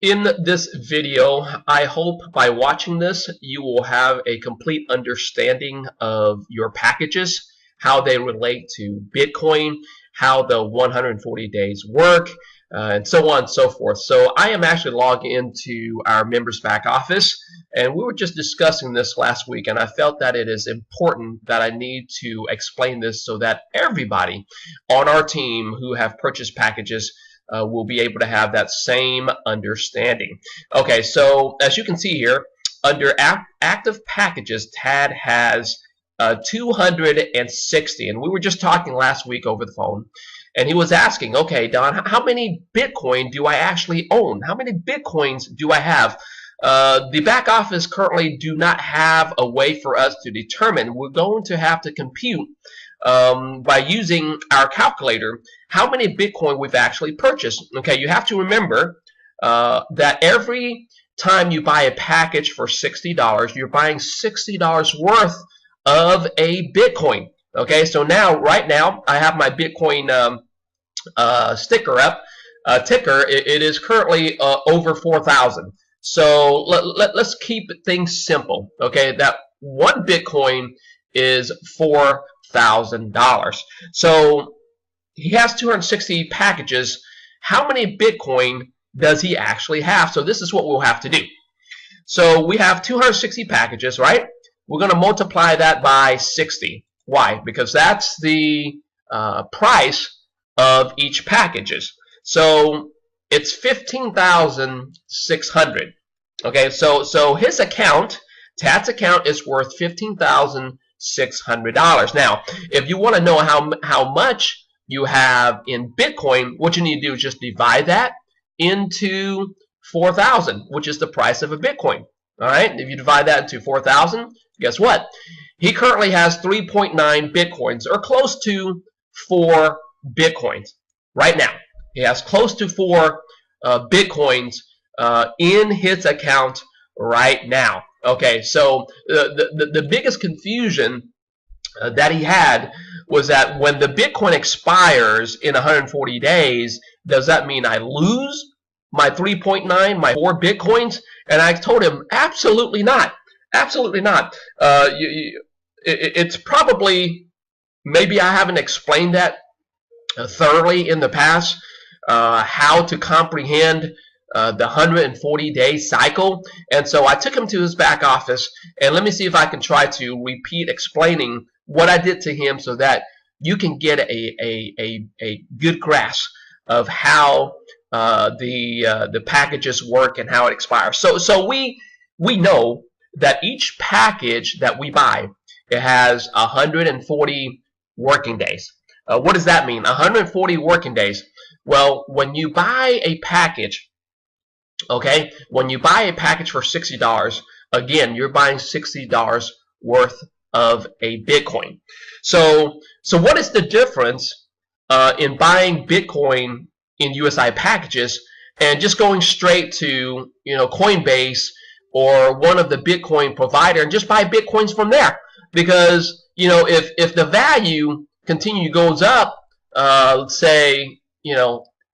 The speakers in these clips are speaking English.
In this video, I hope by watching this, you will have a complete understanding of your packages, how they relate to Bitcoin, how the 140 days work, and so on and so forth. So I am actually logged into our members back office, and we were just discussing this last week, and I felt that it is important that I need to explain this so that everybody on our team who have purchased packages will be able to have that same understanding. Okay, so as you can see here, under active packages, TAD has 260, and we were just talking last week over the phone, and he was asking, okay, Don, how many Bitcoin do I actually own? How many Bitcoins do I have? The back office currently do not have a way for us to determine. We're going to have to compute by using our calculator how many Bitcoin we've actually purchased. Okay, you have to remember that every time you buy a package for $60, you're buying $60 worth of a Bitcoin. Okay, so now, right now, I have my Bitcoin sticker up, ticker. It is currently over 4,000. So let's keep things simple. Okay, that one Bitcoin is $4,000. So he has 260 packages. How many Bitcoin does he actually have? So this is what we'll have to do. So we have 260 packages, right? We're going to multiply that by 60. Why? Because that's the price of each packages. So it's 15,600. Okay, so his account, TAD's account, is worth $15,600. Now, if you want to know how much you have in Bitcoin, what you need to do is just divide that into 4,000, which is the price of a Bitcoin. All right, if you divide that into 4,000, guess what? He currently has 3.9 Bitcoins, or close to 4 Bitcoins right now. He has close to 4 Bitcoins in his account right now. Okay, so the biggest confusion that he had was that when the Bitcoin expires in 140 days, does that mean I lose my 3.9, my 4 Bitcoins? And I told him, absolutely not. Absolutely not. It's probably, maybe I haven't explained that thoroughly in the past, how to comprehend the 140-day cycle. And so I took him to his back office, and let me see if I can try to repeat explaining what I did to him so that you can get a good grasp of how the packages work and how it expires. So we know that each package that we buy, it has 140 working days. What does that mean? 140 working days. Well, when you buy a package, okay, when you buy a package for $60, again, you're buying $60 worth of a Bitcoin. So what is the difference in buying Bitcoin in USI packages and just going straight to, Coinbase or one of the Bitcoin provider and just buy Bitcoins from there? Because, if the value goes up, let's say,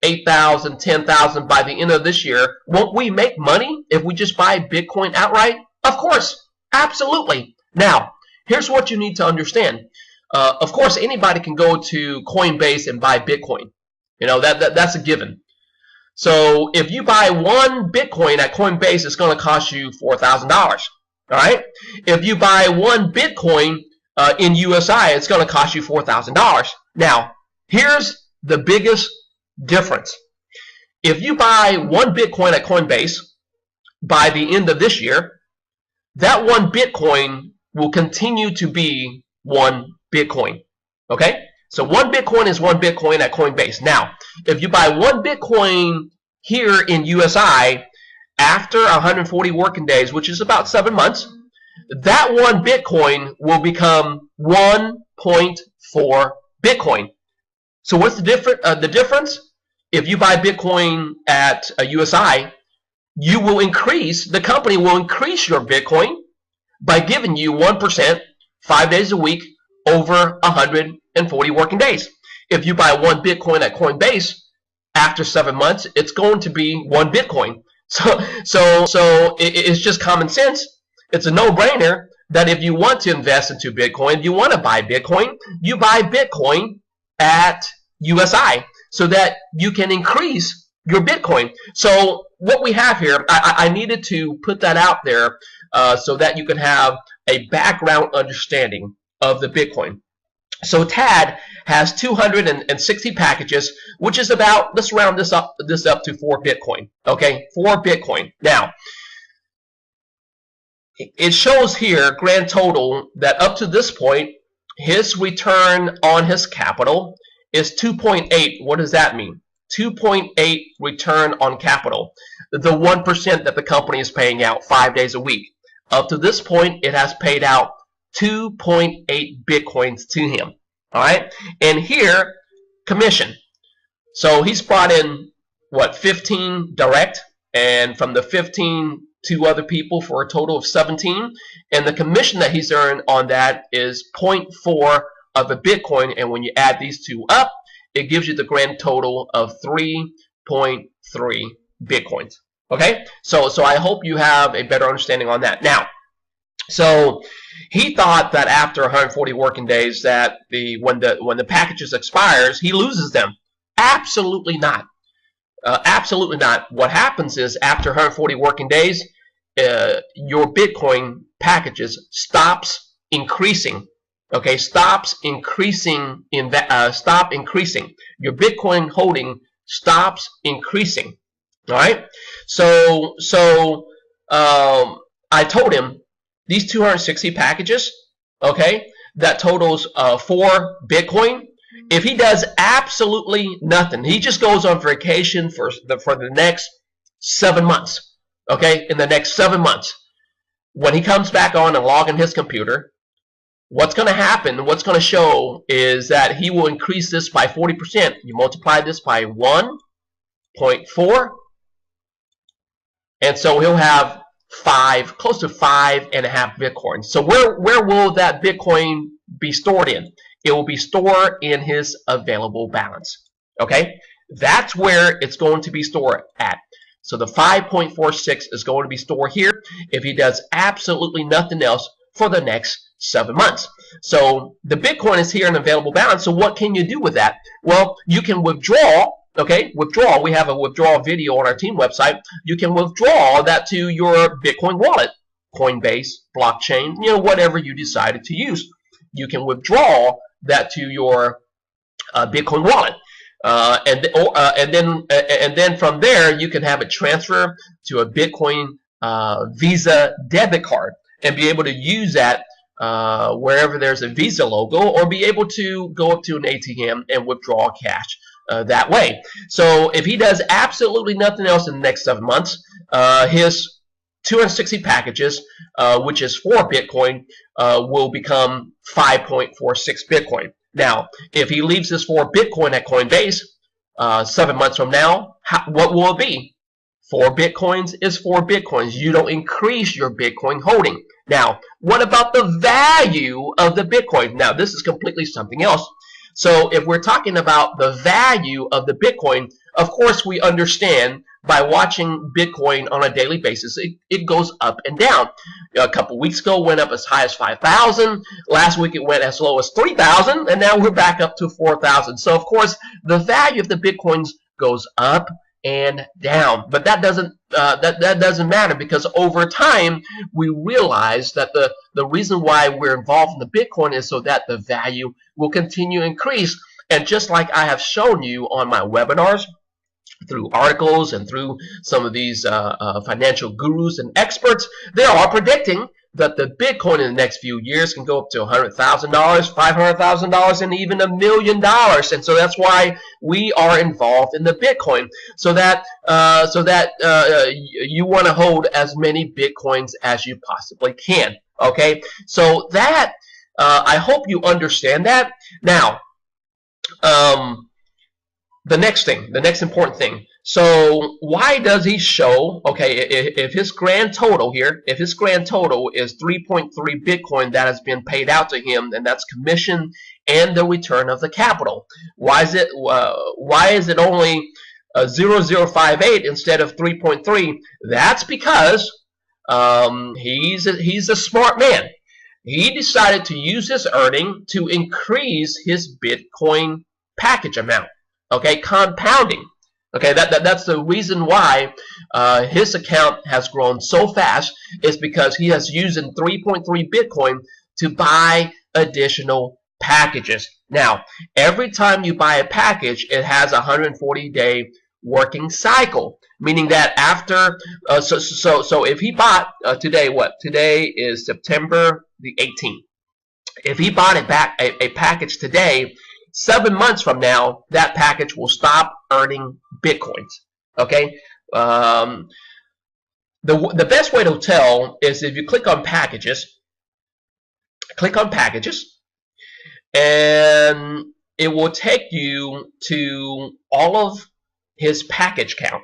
8,000, 10,000 by the end of this year, won't we make money if we just buy Bitcoin outright? Of course, absolutely. Now, here's what you need to understand. Of course, anybody can go to Coinbase and buy Bitcoin. That's a given. So if you buy one Bitcoin at Coinbase, it's going to cost you $4,000. All right. If you buy one Bitcoin in USI, it's going to cost you $4,000. Now, here's the biggest difference. If you buy one Bitcoin at Coinbase by the end of this year, that one Bitcoin will continue to be one Bitcoin. Okay? So one Bitcoin is one Bitcoin at Coinbase. Now, if you buy one Bitcoin here in USI after 140 working days, which is about 7 months, that one Bitcoin will become 1.4 Bitcoin. So what's the difference? If you buy Bitcoin at a USI, the company will increase your Bitcoin by giving you 1% 5 days a week over 140 working days. If you buy one Bitcoin at Coinbase, after 7 months, it's going to be one Bitcoin. So it's just common sense. It's a no-brainer that if you want to invest into Bitcoin, you want to buy Bitcoin, you buy Bitcoin at USI so that you can increase your Bitcoin. So what we have here, I needed to put that out there so that you can have a background understanding of the Bitcoin. So TAD has 260 packages, which is about, let's round this up to 4 Bitcoin. Okay, 4 Bitcoin. Now, it shows here grand total that up to this point, his return on his capital is 2.8. What does that mean? 2.8 return on capital. The 1% that the company is paying out 5 days a week. Up to this point, it has paid out 2.8 Bitcoins to him. All right, and here, commission. So he's brought in, what, 15 direct, and from the 15, 2 other people for a total of 17. And the commission that he's earned on that is 0.4 of a Bitcoin. And when you add these two up, it gives you the grand total of 3.3 Bitcoins. Okay, so I hope you have a better understanding on that. Now, so he thought that after 140 working days that when the packages expires, he loses them. Absolutely not. Absolutely not. What happens is after 140 working days, your Bitcoin packages stops increasing. Okay, stop increasing. Your Bitcoin holding stops increasing. All right. So I told him these 260 packages, okay, that totals 4 Bitcoin. If he does absolutely nothing, he just goes on vacation for the next 7 months, okay, in the next 7 months. When he comes back on and log in his computer, what's going to happen, what's going to show is that he will increase this by 40%. You multiply this by 1.4, and so he'll have close to 5.5 Bitcoin. So where will that Bitcoin be stored in? It will be stored in his available balance. Okay, that's where it's going to be stored at. So the 5.46 is going to be stored here if he does absolutely nothing else for the next 7 months. So the Bitcoin is here in available balance. So what can you do with that? Well, you can withdraw. Okay, withdrawal. We have a withdrawal video on our team website. You can withdraw that to your Bitcoin wallet, Coinbase, blockchain, whatever you decided to use. You can withdraw that to your Bitcoin wallet, and then from there you can have it transfer to a Bitcoin Visa debit card and be able to use that wherever there's a Visa logo, or be able to go up to an ATM and withdraw cash that way. So if he does absolutely nothing else in the next 7 months, his 260 packages, which is 4 Bitcoin, will become 5.46 Bitcoin. Now, if he leaves this 4 Bitcoin at Coinbase 7 months from now, what will it be? 4 Bitcoins is 4 Bitcoins. You don't increase your Bitcoin holding. Now, what about the value of the Bitcoin? Now, this is completely something else. So if we're talking about the value of the Bitcoin, of course we understand by watching Bitcoin on a daily basis, it goes up and down. A couple weeks ago, it went up as high as 5,000. Last week, it went as low as 3,000, and now we're back up to 4,000. So of course, the value of the Bitcoins goes up and down, but that doesn't matter, because over time we realize that the reason why we're involved in the Bitcoin is so that the value will continue to increase. And just like I have shown you on my webinars, through articles and through some of these financial gurus and experts, they are predicting that the Bitcoin in the next few years can go up to $100,000, $500,000, and even $1 million. And so that's why we are involved in the Bitcoin, so that you want to hold as many Bitcoins as you possibly can. Okay, so that I hope you understand that. Now, the next important thing. So why does he show, okay, if his grand total here, if his grand total is 3.3 Bitcoin that has been paid out to him, and that's commission and the return of the capital, why is it only 0058 instead of 3.3. That's because he's a smart man. He decided to use his earning to increase his Bitcoin package amount. Okay, compounding. Okay, that's the reason why his account has grown so fast, is because he has used 3.3 Bitcoin to buy additional packages. Now, every time you buy a package, it has a 140-day working cycle, meaning that after so if he bought today, what today is September the 18th, if he bought a package today, 7 months from now that package will stop earning Bitcoins. Okay, the best way to tell is if you click on packages, and it will take you to all of his package count.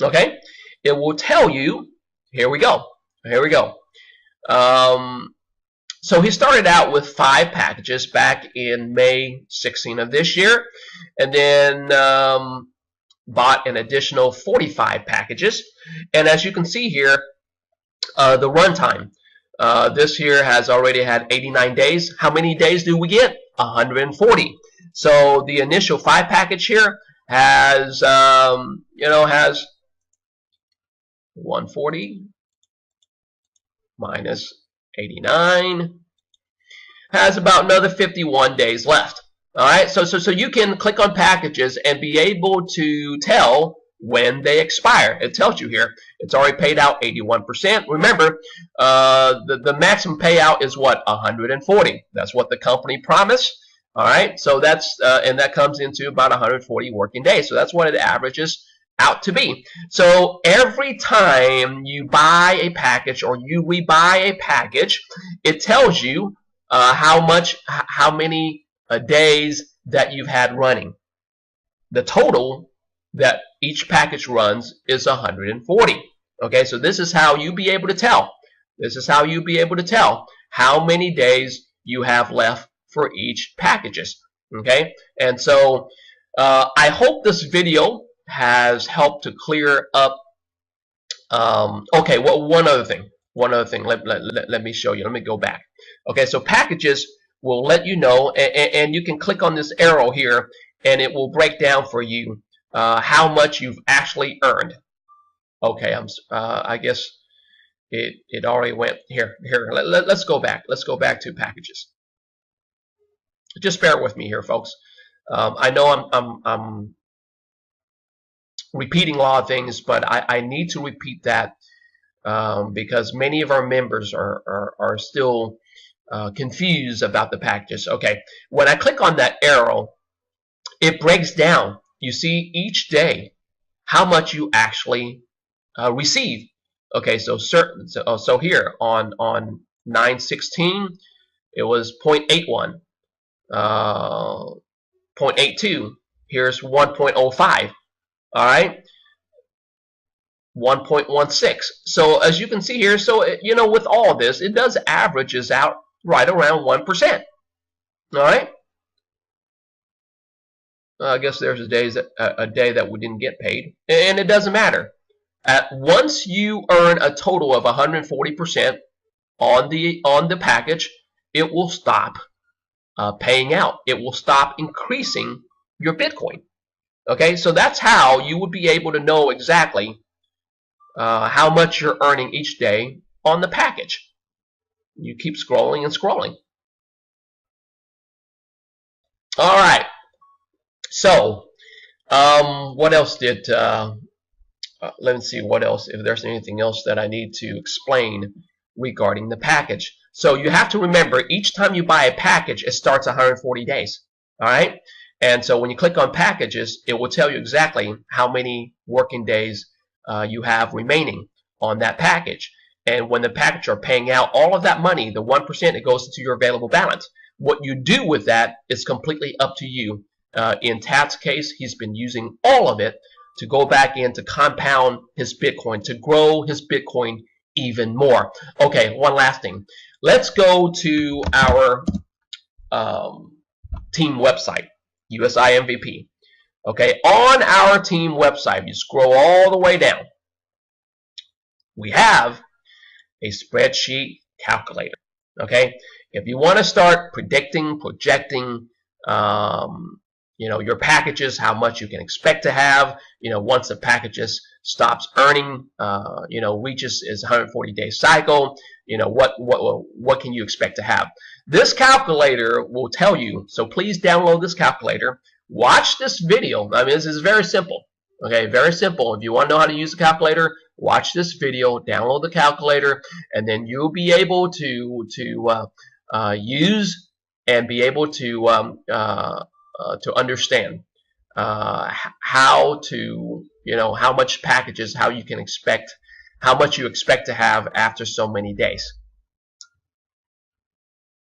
Okay, it will tell you. Here we go. So he started out with 5 packages back in May 16 of this year, and then bought an additional 45 packages. And as you can see here, the runtime, this year has already had 89 days. How many days do we get? 140. So the initial 5 package here has has 140 minus 89, has about another 51 days left. All right, so you can click on packages and be able to tell when they expire. It tells you here. It's already paid out 81%. Remember, the maximum payout is what? 140. That's what the company promised. All right, so that's and that comes into about 140 working days. So that's what it averages out to be. So every time you buy a package or you rebuy a package, it tells you how many days that you've had running. The total that each package runs is 140. Okay, so this is how you be able to tell. This is how you be able to tell how many days you have left for each packages. Okay, and so I hope this video has helped to clear up. Okay, well, one other thing. Let me show you. Let me go back. Okay, so packages will let you know, and you can click on this arrow here, and it will break down for you how much you've actually earned. Okay, I guess it already went here. Let's go back. Let's go back to packages. Just bear with me here, folks. I know I'm repeating a lot of things, but I need to repeat that because many of our members are still confused about the packages. Okay, when I click on that arrow, it breaks down. You see each day how much you actually receive. Okay, so here on 9/16 it was 0.81, 0.82. Here's 1.05. All right, 1.16. So as you can see here, so with all this, it does averages out right around 1%. All right. I guess there's a day that we didn't get paid, and it doesn't matter. Once you earn a total of 140% on the package, it will stop paying out. It will stop increasing your Bitcoin. Okay, so that's how you would be able to know exactly how much you're earning each day on the package. You keep scrolling and scrolling. All right. So, what else did? Let me see what else. If there's anything else that I need to explain regarding the package. So you have to remember, each time you buy a package, it starts 140 days. All right. And so when you click on packages, it will tell you exactly how many working days you have remaining on that package. And when the package are paying out all of that money, the 1%, it goes into your available balance. What you do with that is completely up to you. In Tat's case, he's been using all of it to go back in to compound his Bitcoin, to grow his Bitcoin even more. Okay, one last thing. Let's go to our team website, USI MVP. Okay, on our team website, you scroll all the way down, we have a spreadsheet calculator. Okay, if you want to start predicting, projecting, your packages, how much you can expect to have, once the packages stops earning, reaches its 140-day cycle, what can you expect to have? This calculator will tell you. So please download this calculator. Watch this video. I mean, this is very simple. Okay, very simple. If you want to know how to use the calculator, watch this video, download the calculator, and then you'll be able to use and be able to understand how to, how much packages, how you can expect, how much you expect to have after so many days.